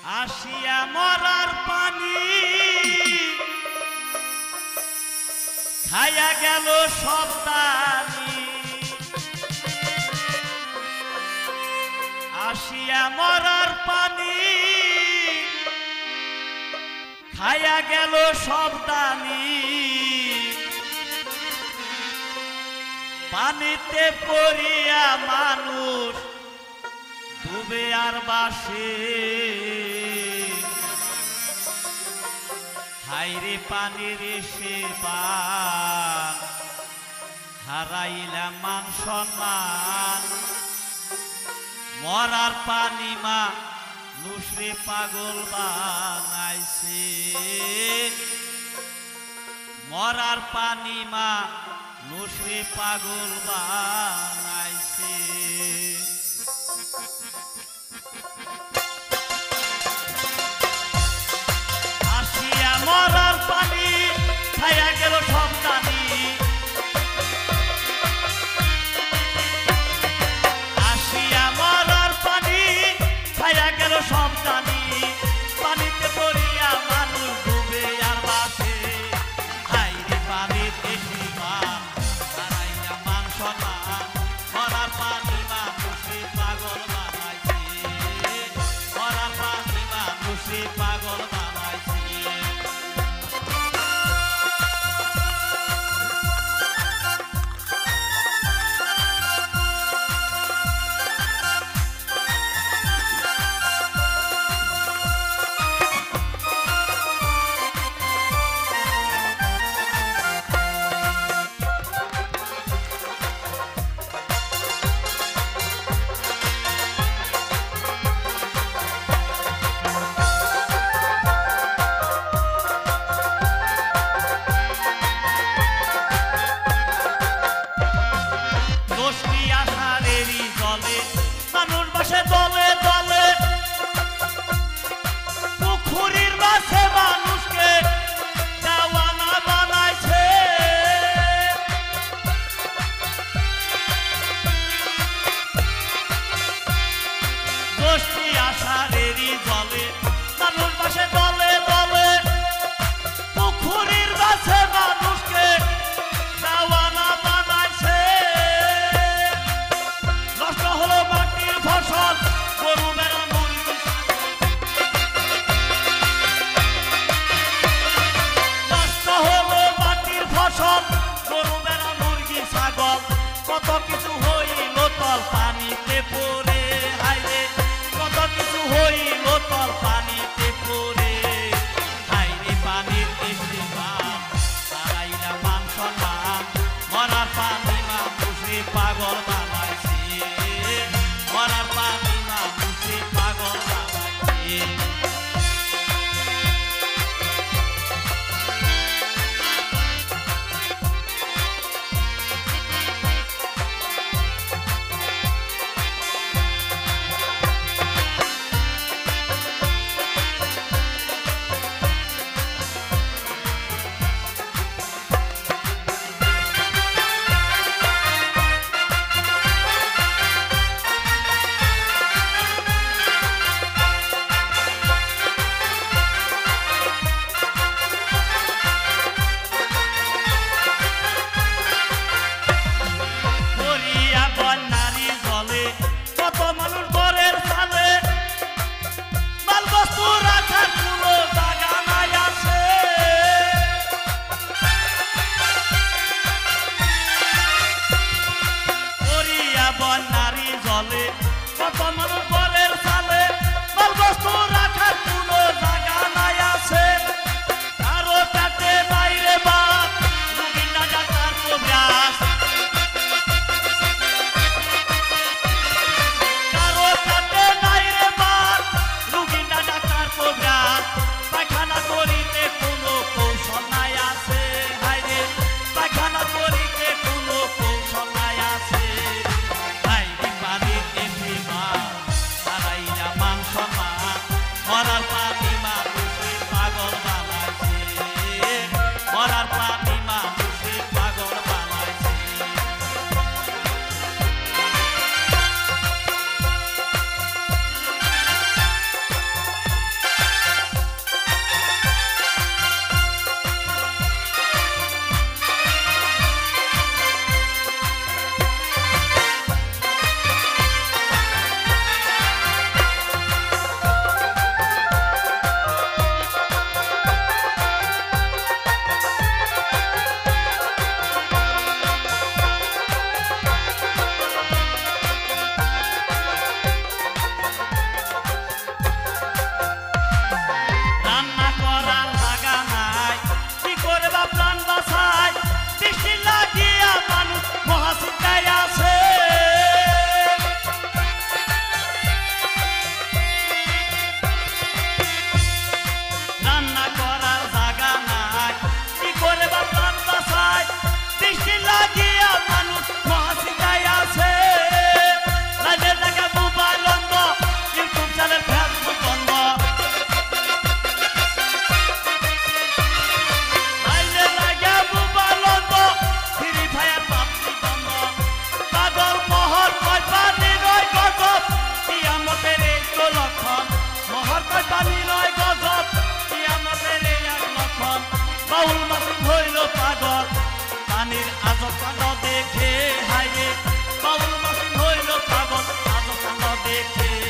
আসিয়া মরার পানি খাইয়া গেল সব দানি আসিয়া মরার পানি খাইয়া গেল সব দানি পানিতে পড়িয়া মানুষ ডুবে আর বাসে হাইরে পানির এসে পান হারাইলাম মান সম্মান মরার পানি মা নুসরে পাগল বানাইছে মরার পানি মা নুসরে পাগল বানাইছে আসিয়া মরার পানি খাইয়া গেল সব দানি আসিয়া মরার পানি খাইয়া গেল সব দানি পানিতে পড়িয়া মানুষ ডুবে আর বাসে হাইরে পানির দেশি মা হারাইয়া মান সম্মান মরার পানি মানুষে পাগল বানাইছে মরার পানি মানুষে পাগল বানাইছে কত কিছু হইল তল পানিতে পড়ে হাইরে কত কিছু হইল তল পানিতে পড়ে হাইরে পানির দেশে মান হারাইলা মান সম্মান মরার পানি মানুষে পাগল বানাইছে মরার পানি মানুষে পাগল বানাইছে দেখে